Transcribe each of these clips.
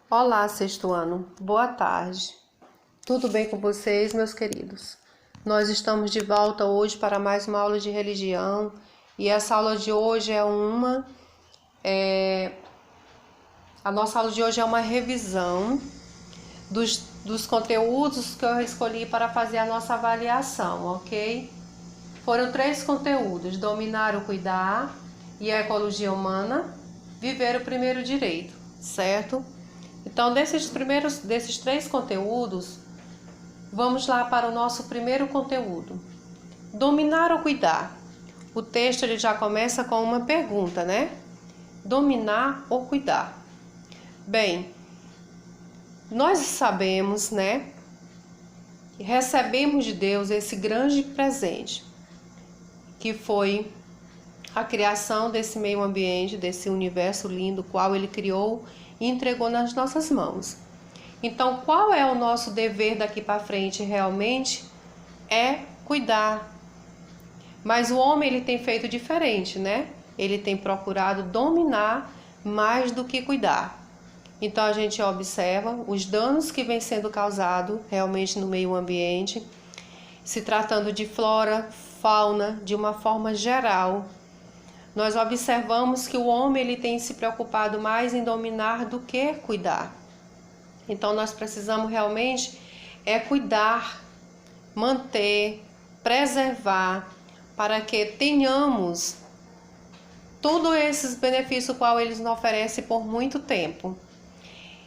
Olá, sexto ano. Boa tarde. Tudo bem com vocês, meus queridos? Nós estamos de volta hoje para mais uma aula de religião e essa aula de hoje a nossa aula de hoje é uma revisão dos conteúdos que eu escolhi para fazer a nossa avaliação, ok? Foram 3 conteúdos: dominar o cuidar e a ecologia humana, viver o primeiro direito, certo? Então, desses 3 conteúdos, vamos lá para o nosso primeiro conteúdo. Dominar ou cuidar? O texto ele já começa com uma pergunta, né? Dominar ou cuidar? Bem, nós sabemos, né? Que recebemos de Deus esse grande presente, que foi a criação desse meio ambiente, desse universo lindo, qual Ele criou e entregou nas nossas mãos. Então, qual é o nosso dever daqui para frente realmente? É cuidar. Mas o homem ele tem feito diferente, né? Ele tem procurado dominar mais do que cuidar. Então a gente observa os danos que vêm sendo causados realmente no meio ambiente, se tratando de flora, fauna, de uma forma geral. Nós observamos que o homem ele tem se preocupado mais em dominar do que cuidar. Então nós precisamos realmente cuidar, manter, preservar, para que tenhamos todos esses benefícios qual eles nos oferecem por muito tempo.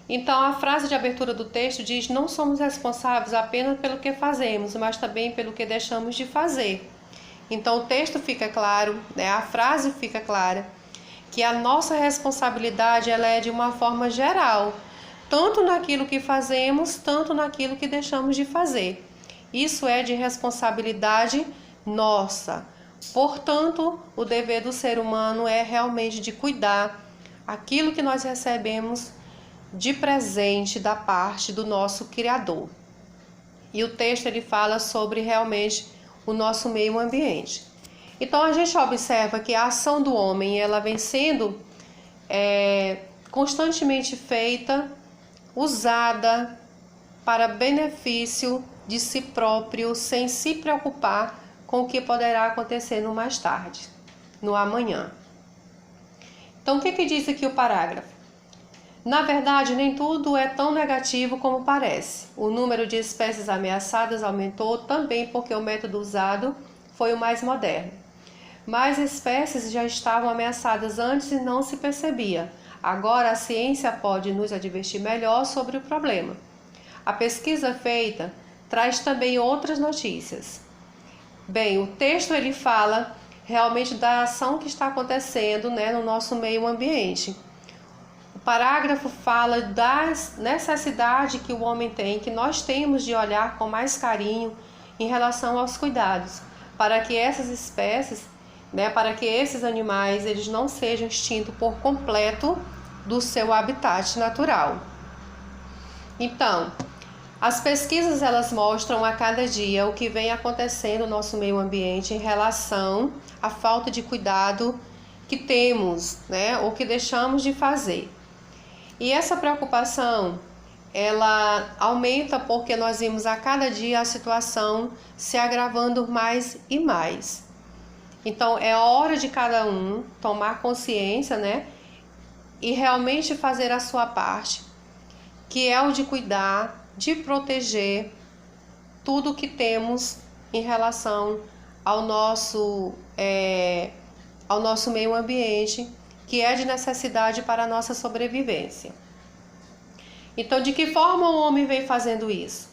Então a frase de abertura do texto diz: não somos responsáveis apenas pelo que fazemos, mas também pelo que deixamos de fazer. Então o texto fica claro, né? A frase fica clara, que a nossa responsabilidade ela é de uma forma geral, tanto naquilo que fazemos, tanto naquilo que deixamos de fazer. Isso é de responsabilidade nossa. Portanto, o dever do ser humano é realmente de cuidar aquilo que nós recebemos de presente da parte do nosso Criador. E o texto ele fala sobre realmente o nosso meio ambiente. Então a gente observa que a ação do homem ela vem sendo constantemente feita, usada para benefício de si próprio, sem se preocupar com o que poderá acontecer no mais tarde, no amanhã. Então o que diz aqui o parágrafo? Na verdade, nem tudo é tão negativo como parece. O número de espécies ameaçadas aumentou também porque o método usado foi o mais moderno. Mais espécies já estavam ameaçadas antes e não se percebia. Agora a ciência pode nos advertir melhor sobre o problema. A pesquisa feita traz também outras notícias. Bem, o texto ele fala realmente da ação que está acontecendo, né, no nosso meio ambiente. O parágrafo fala da necessidade que o homem tem, que nós temos de olhar com mais carinho em relação aos cuidados, para que essas espécies, né, para que esses animais eles não sejam extintos por completo do seu habitat natural. Então, as pesquisas elas mostram a cada dia o que vem acontecendo no nosso meio ambiente em relação à falta de cuidado que temos, né, ou que deixamos de fazer. E essa preocupação, ela aumenta porque nós vimos a cada dia a situação se agravando mais e mais. Então, é hora de cada um tomar consciência, né? E realmente fazer a sua parte, que é o de cuidar, de proteger tudo que temos em relação ao nosso meio ambiente, que é de necessidade para a nossa sobrevivência. Então, de que forma o homem vem fazendo isso?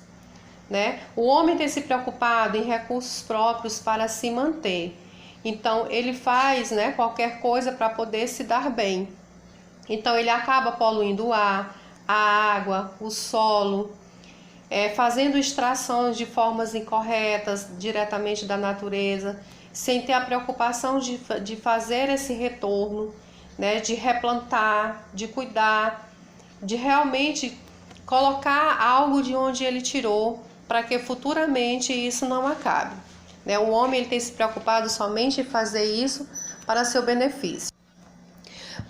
Né? O homem tem se preocupado em recursos próprios para se manter. Então, ele faz, né, qualquer coisa para poder se dar bem. Então, ele acaba poluindo o ar, a água, o solo, fazendo extrações de formas incorretas diretamente da natureza, sem ter a preocupação de fazer esse retorno, né, de replantar, de cuidar, de realmente colocar algo de onde ele tirou, para que futuramente isso não acabe. Né? O homem ele tem se preocupado somente em fazer isso para seu benefício.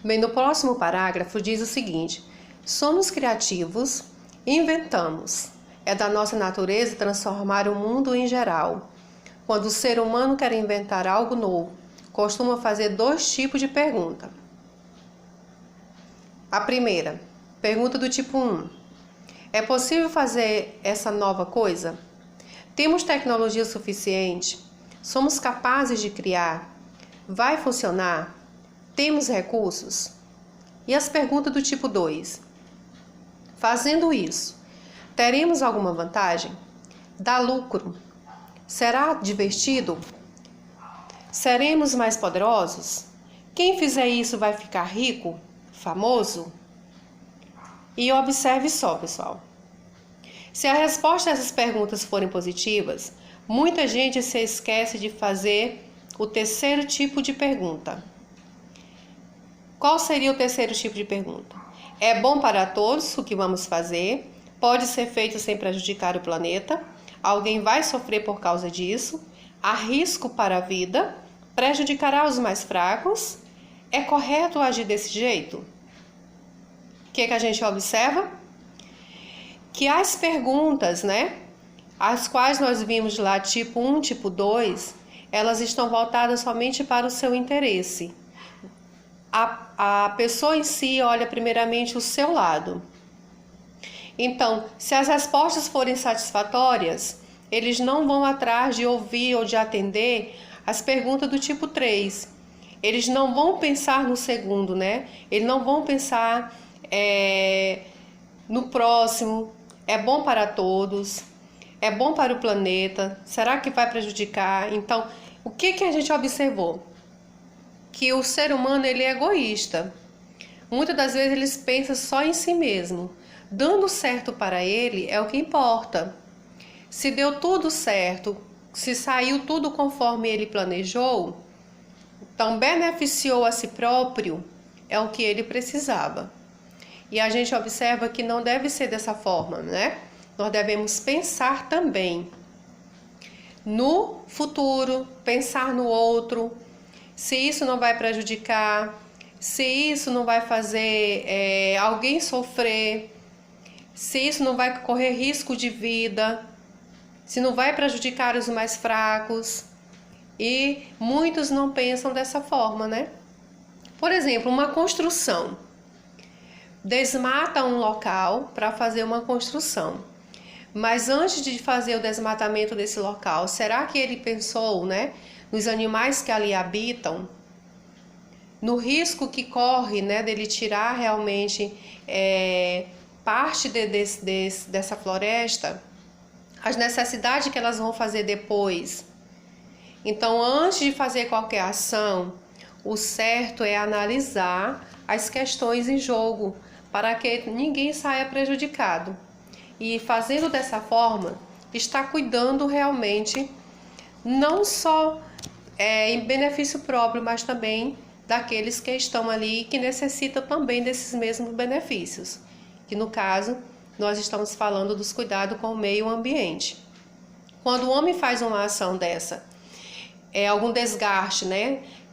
Bem, no próximo parágrafo diz o seguinte: Somos criativos, inventamos. É da nossa natureza transformar o mundo em geral. Quando o ser humano quer inventar algo novo, costuma fazer 2 tipos de pergunta. A primeira, pergunta do tipo 1. É possível fazer essa nova coisa? Temos tecnologia suficiente? Somos capazes de criar? Vai funcionar? Temos recursos? E as perguntas do tipo 2. Fazendo isso, teremos alguma vantagem? Dá lucro? Será divertido? Seremos mais poderosos? Quem fizer isso vai ficar rico? Famoso? E observe só, pessoal. Se a resposta a essas perguntas forem positivas, muita gente se esquece de fazer o terceiro tipo de pergunta. Qual seria o terceiro tipo de pergunta? É bom para todos o que vamos fazer? Pode ser feito sem prejudicar o planeta? Alguém vai sofrer por causa disso? Há risco para a vida? Prejudicará os mais fracos? É correto agir desse jeito? O que a gente observa? Que as perguntas, as quais nós vimos lá, tipo 1, tipo 2, elas estão voltadas somente para o seu interesse. A pessoa em si olha primeiramente o seu lado. Então, se as respostas forem satisfatórias, eles não vão atrás de ouvir ou de atender as perguntas do tipo 3. Eles não vão pensar no segundo, Eles não vão pensar no próximo. É bom para todos? É bom para o planeta? Será que vai prejudicar? Então, o que a gente observou? Que o ser humano ele é egoísta. Muitas das vezes ele pensa só em si mesmo. Dando certo para ele é o que importa. Se deu tudo certo, se saiu tudo conforme ele planejou, então beneficiou a si próprio, é o que ele precisava. E a gente observa que não deve ser dessa forma, Nós devemos pensar também no futuro, pensar no outro, se isso não vai prejudicar, se isso não vai fazer alguém sofrer, se isso não vai correr risco de vida, se não vai prejudicar os mais fracos. E muitos não pensam dessa forma, Por exemplo, uma construção. Desmata um local para fazer uma construção. Mas antes de fazer o desmatamento desse local, será que ele pensou, nos animais que ali habitam? No risco que corre, dele tirar realmente parte dessa floresta, as necessidades que elas vão fazer depois. Então, antes de fazer qualquer ação, o certo é analisar as questões em jogo, para que ninguém saia prejudicado. E fazendo dessa forma, está cuidando realmente, não só em benefício próprio, mas também daqueles que estão ali e que necessitam também desses mesmos benefícios. Que no caso, nós estamos falando dos cuidados com o meio ambiente. Quando o homem faz uma ação dessa, algum desgaste,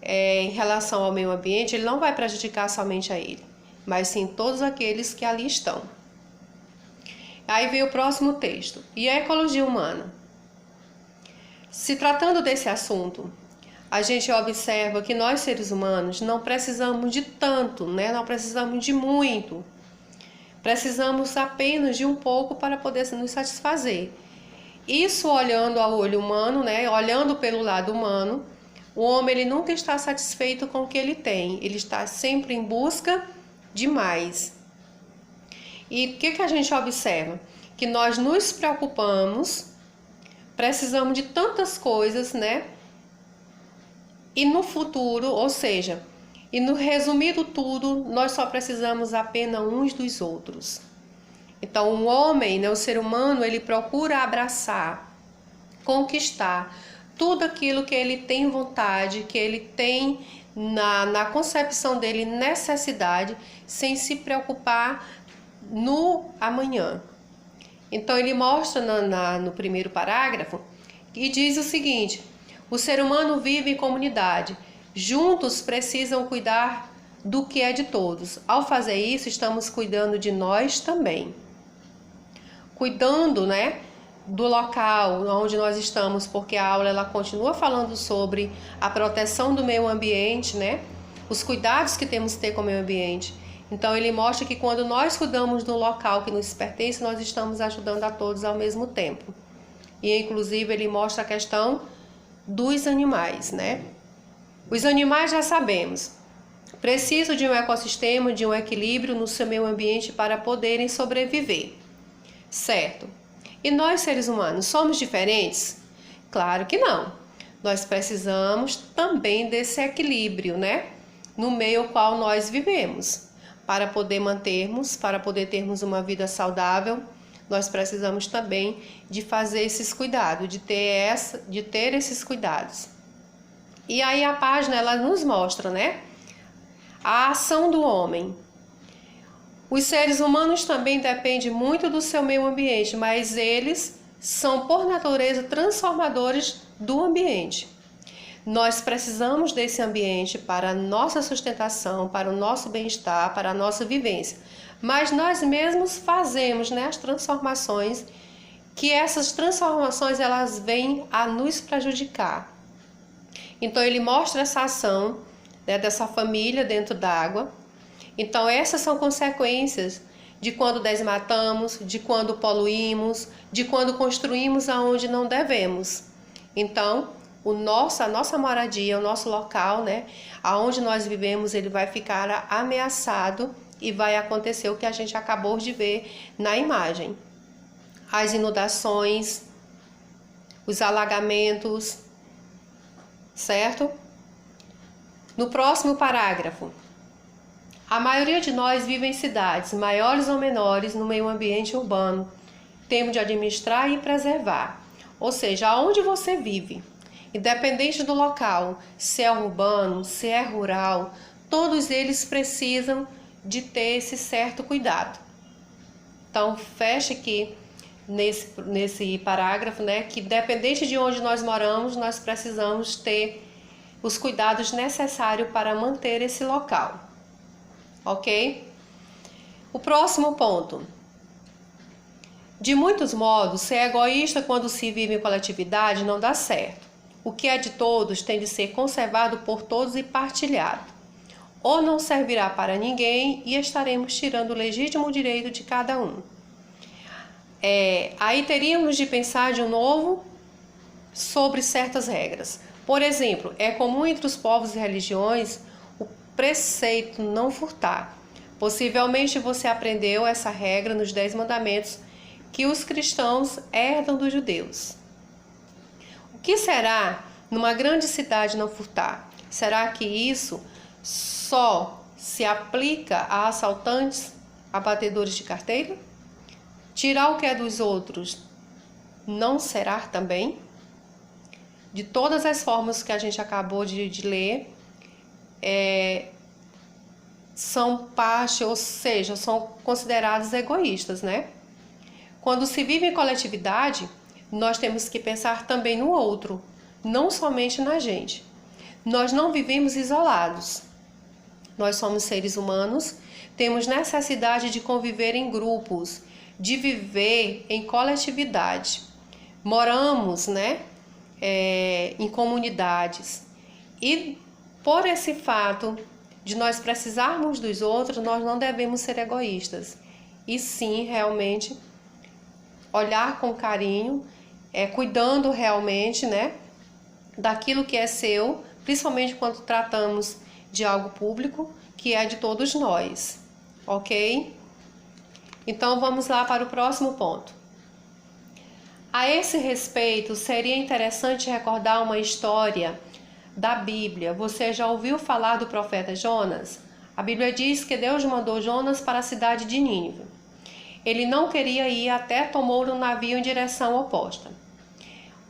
em relação ao meio ambiente, ele não vai prejudicar somente a ele, mas sim todos aqueles que ali estão. Aí vem o próximo texto. E a ecologia humana? Se tratando desse assunto, a gente observa que nós, seres humanos, não precisamos de tanto, não precisamos de muito. Precisamos apenas de um pouco para poder nos satisfazer. Isso olhando ao olho humano, olhando pelo lado humano, o homem ele nunca está satisfeito com o que ele tem. Ele está sempre em busca de mais. E o que a gente observa? Que nós nos preocupamos, precisamos de tantas coisas, E no futuro, ou seja, e no resumido tudo, nós só precisamos apenas uns dos outros. Então, o homem, o ser humano, ele procura abraçar, conquistar tudo aquilo que ele tem vontade, que ele tem na concepção dele necessidade, sem se preocupar no amanhã. Então, ele mostra no primeiro parágrafo e diz o seguinte: o ser humano vive em comunidade, juntos precisam cuidar do que é de todos. Ao fazer isso, estamos cuidando de nós também. Cuidando, né, do local onde nós estamos, porque a aula ela continua falando sobre a proteção do meio ambiente, né? Os cuidados que temos que ter com o meio ambiente. Então ele mostra que quando nós cuidamos do local que nos pertence, nós estamos ajudando a todos ao mesmo tempo. E inclusive ele mostra a questão dos animais, né? Os animais já sabemos, precisam de um ecossistema, de um equilíbrio no seu meio ambiente para poderem sobreviver, certo? E nós, seres humanos, somos diferentes? Claro que não. Nós precisamos também desse equilíbrio, né? No meio ao qual nós vivemos. Para poder termos uma vida saudável, nós precisamos também de fazer esses cuidados, de ter esses cuidados. E aí a página, ela nos mostra, né? A ação do homem. Os seres humanos também dependem muito do seu meio ambiente, mas eles são, por natureza, transformadores do ambiente. Nós precisamos desse ambiente para a nossa sustentação, para o nosso bem-estar, para a nossa vivência. Mas nós mesmos fazemos, né, as transformações, que essas transformações elas vêm a nos prejudicar. Então ele mostra essa ação, né, dessa família dentro d'água. Então essas são consequências de quando desmatamos, de quando poluímos, de quando construímos aonde não devemos. Então a nossa moradia, o nosso local, né, aonde nós vivemos, ele vai ficar ameaçado e vai acontecer o que a gente acabou de ver na imagem. As inundações, os alagamentos, certo? No próximo parágrafo, a maioria de nós vive em cidades, maiores ou menores, no meio ambiente urbano. Temos de administrar e preservar. Ou seja, aonde você vive, independente do local, se é urbano, se é rural, todos eles precisam de ter esse certo cuidado. Então, feche aqui nesse parágrafo, né, que independente de onde nós moramos, nós precisamos ter os cuidados necessários para manter esse local. Ok? O próximo ponto. De muitos modos, ser egoísta quando se vive em coletividade não dá certo. O que é de todos tem de ser conservado por todos e partilhado. Ou não servirá para ninguém e estaremos tirando o legítimo direito de cada um. Aí teríamos de pensar de novo sobre certas regras. Por exemplo, é comum entre os povos e religiões o preceito não furtar. Possivelmente você aprendeu essa regra nos 10 mandamentos que os cristãos herdam dos judeus. O que será numa grande cidade não furtar? Será que isso só se aplica a assaltantes, a batedores de carteira? Tirar o que é dos outros não será também? De todas as formas que a gente acabou de ler, são parte, ou seja, são considerados egoístas, né? Quando se vive em coletividade, nós temos que pensar também no outro, não somente na gente. Nós não vivemos isolados. Nós somos seres humanos, temos necessidade de conviver em grupos, de viver em coletividade. Moramos, né, em comunidades. E por esse fato de nós precisarmos dos outros, nós não devemos ser egoístas. E sim, realmente, olhar com carinho, cuidando realmente, né, daquilo que é seu, principalmente quando tratamos de algo público, que é de todos nós, ok? Então vamos lá para o próximo ponto. A esse respeito, seria interessante recordar uma história da Bíblia. Você já ouviu falar do profeta Jonas? A Bíblia diz que Deus mandou Jonas para a cidade de Nínive. Ele não queria ir, até tomou um navio em direção oposta.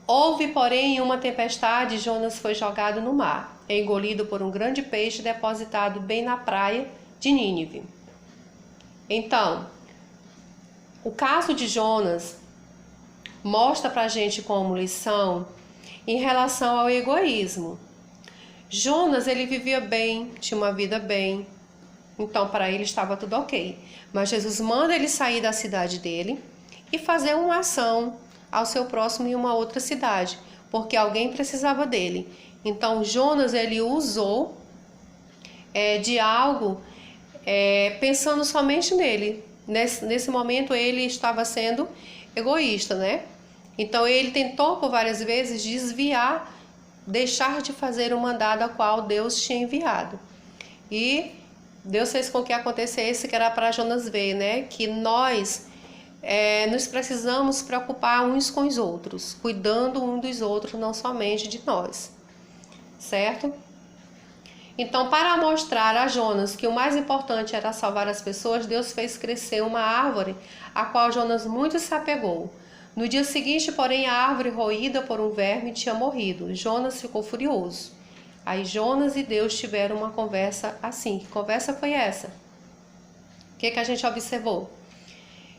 Houve, porém, uma tempestade e Jonas foi jogado no mar, engolido por um grande peixe depositado bem na praia de Nínive. Então, o caso de Jonas mostra pra gente como lição em relação ao egoísmo. Jonas, ele vivia bem, tinha uma vida bem, Então, para ele estava tudo ok. Mas Jesus manda ele sair da cidade dele e fazer uma ação ao seu próximo em uma outra cidade, porque alguém precisava dele. Então, Jonas, ele usou de algo pensando somente nele. Nesse momento, ele estava sendo egoísta, né? Então, ele tentou por várias vezes desviar, deixar de fazer o mandado a qual Deus tinha enviado. E Deus fez com que acontecesse, que era para Jonas ver, né? Que nós nos precisamos preocupar uns com os outros, cuidando um dos outros, não somente de nós, certo? Então, para mostrar a Jonas que o mais importante era salvar as pessoas, Deus fez crescer uma árvore, a qual Jonas muito se apegou. No dia seguinte, porém, a árvore roída por um verme tinha morrido. Jonas ficou furioso. Aí Jonas e Deus tiveram uma conversa assim. Que conversa foi essa? O que a gente observou?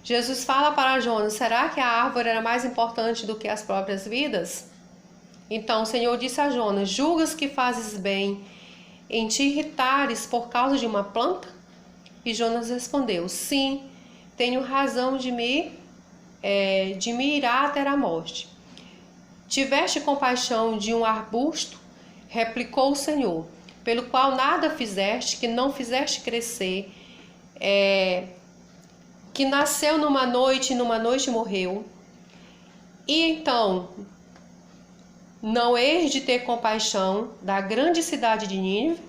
Jesus fala para Jonas: será que a árvore era mais importante do que as próprias vidas? Então o Senhor disse a Jonas: julgas que fazes bem em te irritares por causa de uma planta? E Jonas respondeu: sim, tenho razão de me irar até a morte. Tiveste compaixão de um arbusto? Replicou o Senhor, pelo qual nada fizeste, que não fizeste crescer, que nasceu numa noite e numa noite morreu. E então, não hei de ter compaixão da grande cidade de Nínive,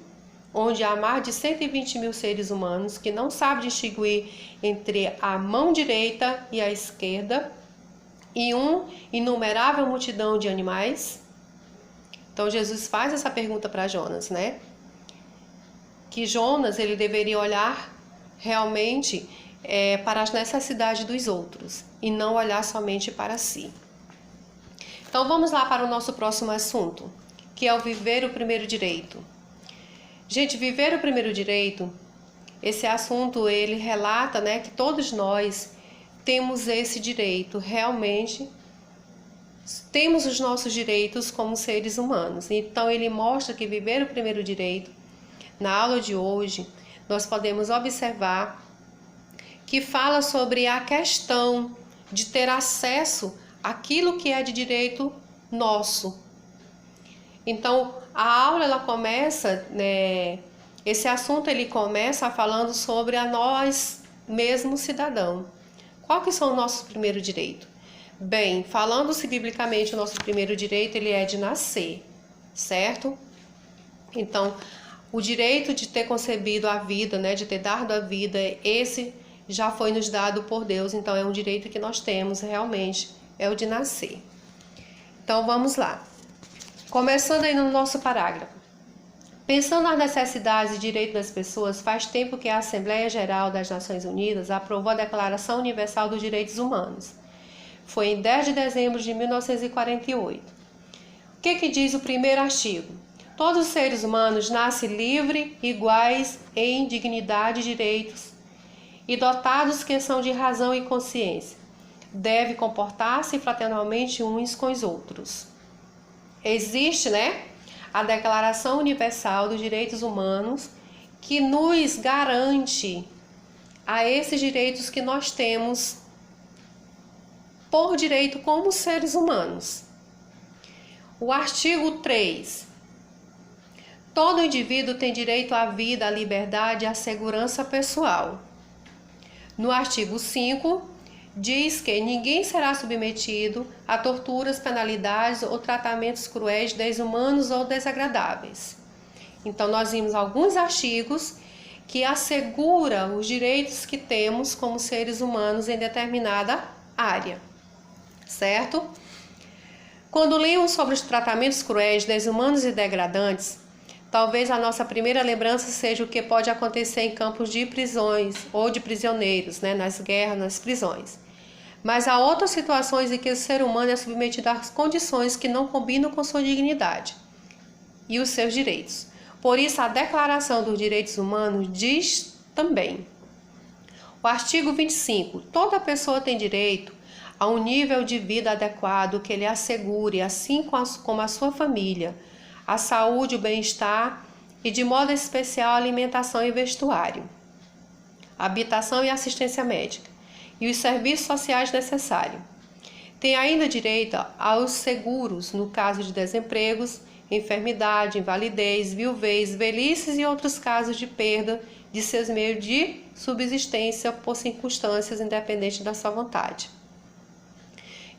onde há mais de 120.000 seres humanos, que não sabem distinguir entre a mão direita e a esquerda, e uma inumerável multidão de animais? Então Jesus faz essa pergunta para Jonas, né? Que Jonas, ele deveria olhar realmente para as necessidades dos outros e não olhar somente para si. Então vamos lá para o nosso próximo assunto, que é o viver o primeiro direito. Gente, viver o primeiro direito, esse assunto ele relata, né, que todos nós temos esse direito, realmente temos os nossos direitos como seres humanos. Então ele mostra que viver o primeiro direito, na aula de hoje, nós podemos observar que fala sobre a questão de ter acesso àquilo que é de direito nosso. Então a aula ela começa, esse assunto ele começa falando sobre a nós mesmos cidadãos. Qual que são os nossos primeiros direitos? Bem, falando-se biblicamente, o nosso primeiro direito ele é de nascer, certo? Então, o direito de ter concebido a vida, né, de ter dado a vida, esse já foi nos dado por Deus, então é um direito que nós temos realmente, é o de nascer. Então, vamos lá. Começando aí no nosso parágrafo. Pensando nas necessidades e direitos das pessoas, faz tempo que a Assembleia Geral das Nações Unidas aprovou a Declaração Universal dos Direitos Humanos. Foi em 10 de dezembro de 1948. O que diz o primeiro artigo? Todos os seres humanos nascem livres, iguais em dignidade e direitos, e dotados que são de razão e consciência. Devem comportar-se fraternalmente uns com os outros. Existe, a Declaração Universal dos Direitos Humanos, que nos garante a esses direitos que nós temos por direito como seres humanos. O artigo 3. Todo indivíduo tem direito à vida, à liberdade e à segurança pessoal. No artigo 5, diz que ninguém será submetido a torturas, penalidades ou tratamentos cruéis, desumanos ou desagradáveis. Então, nós vimos alguns artigos que asseguram os direitos que temos como seres humanos em determinada área, certo? Quando lemos sobre os tratamentos cruéis, desumanos e degradantes, talvez a nossa primeira lembrança seja o que pode acontecer em campos de prisões ou de prisioneiros, nas guerras, nas prisões. Mas há outras situações em que o ser humano é submetido a condições que não combinam com sua dignidade e os seus direitos. Por isso, a Declaração dos Direitos Humanos diz também: o artigo 25. Toda pessoa tem direito a um nível de vida adequado que lhe assegure, assim como a sua família, a saúde, o bem-estar e, de modo especial, a alimentação e vestuário. habitação e assistência médica e os serviços sociais necessários. Tem ainda direito aos seguros no caso de desempregos, enfermidade, invalidez, viuvez, velhices e outros casos de perda de seus meios de subsistência por circunstâncias independentes da sua vontade.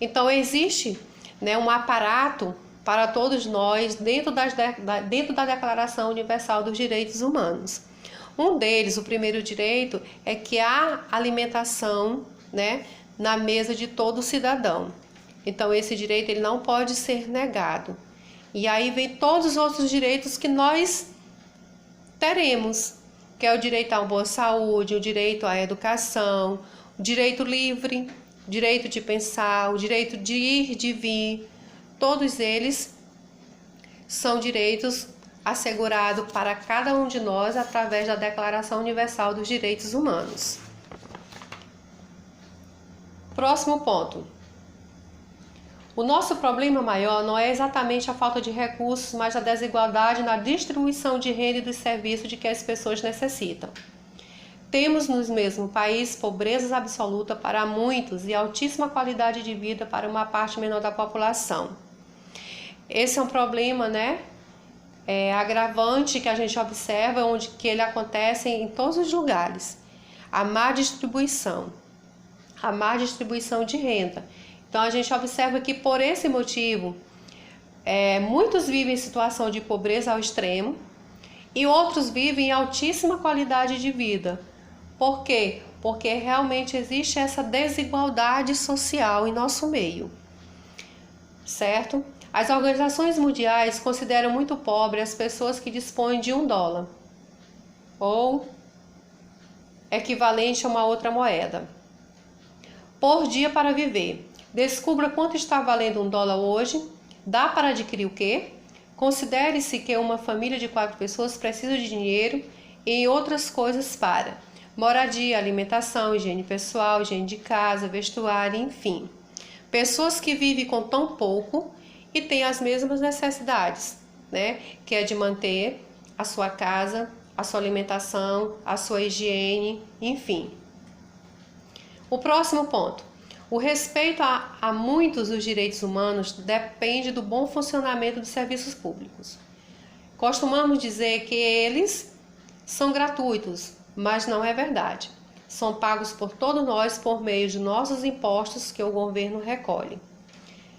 Então existe, um aparato para todos nós dentro da Declaração Universal dos Direitos Humanos. Um deles, o primeiro direito, é que há alimentação, na mesa de todo cidadão. Então esse direito ele não pode ser negado. E aí vem todos os outros direitos que nós teremos, que é o direito a uma boa saúde, o direito à educação, o direito livre, o direito de pensar, o direito de ir, de vir. Todos eles são direitos assegurados para cada um de nós através da Declaração Universal dos Direitos Humanos. Próximo ponto. O nosso problema maior não é exatamente a falta de recursos, mas a desigualdade na distribuição de renda e dos serviços de que as pessoas necessitam. Temos no mesmo país pobreza absoluta para muitos e altíssima qualidade de vida para uma parte menor da população. Esse é um problema, agravante que a gente observa, que ele acontece em todos os lugares. A má distribuição de renda. Então a gente observa que por esse motivo, muitos vivem em situação de pobreza ao extremo e outros vivem em altíssima qualidade de vida. Por quê? Porque realmente existe essa desigualdade social em nosso meio, certo? As organizações mundiais consideram muito pobre as pessoas que dispõem de $1, ou equivalente a uma outra moeda, por dia para viver. Descubra quanto está valendo $1 hoje. Dá para adquirir o quê? Considere-se que uma família de 4 pessoas precisa de dinheiro e outras coisas para moradia, alimentação, higiene pessoal, higiene de casa, vestuário, enfim. Pessoas que vivem com tão pouco e têm as mesmas necessidades, que é de manter a sua casa, a sua alimentação, a sua higiene, enfim. O próximo ponto. O respeito a muitos dos direitos humanos depende do bom funcionamento dos serviços públicos. Costumamos dizer que eles são gratuitos, mas não é verdade. São pagos por todos nós por meio de nossos impostos que o governo recolhe.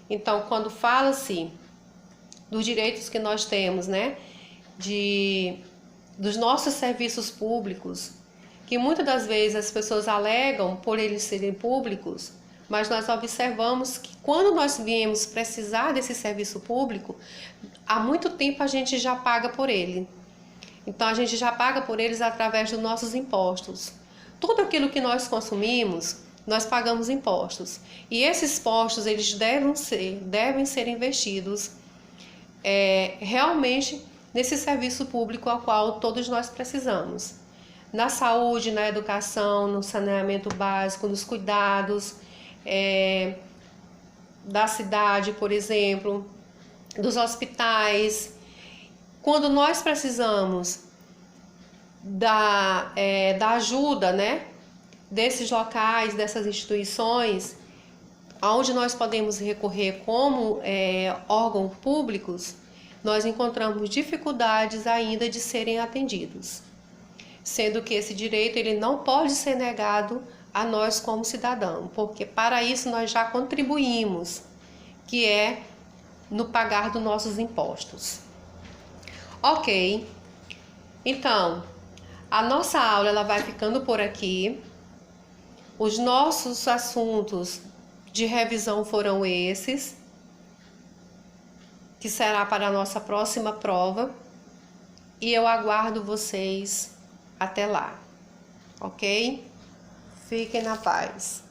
Então, quando fala-se dos direitos que nós temos, dos nossos serviços públicos, que muitas das vezes as pessoas alegam por eles serem públicos, mas nós observamos que quando nós viemos precisar desse serviço público, há muito tempo a gente já paga por ele. Então a gente já paga por eles através dos nossos impostos. Tudo aquilo que nós consumimos, nós pagamos impostos. E esses impostos eles devem ser investidos realmente nesse serviço público ao qual todos nós precisamos. Na saúde, na educação, no saneamento básico, nos cuidados da cidade, por exemplo, dos hospitais. Quando nós precisamos da ajuda, desses locais, dessas instituições, aonde nós podemos recorrer como órgãos públicos, nós encontramos dificuldades ainda de serem atendidos, sendo que esse direito ele não pode ser negado a nós como cidadão, porque para isso nós já contribuímos, que é no pagar dos nossos impostos. Ok, então a nossa aula ela vai ficando por aqui. Os nossos assuntos de revisão foram esses, que será para a nossa próxima prova, e eu aguardo vocês até lá, ok? Fiquem na paz.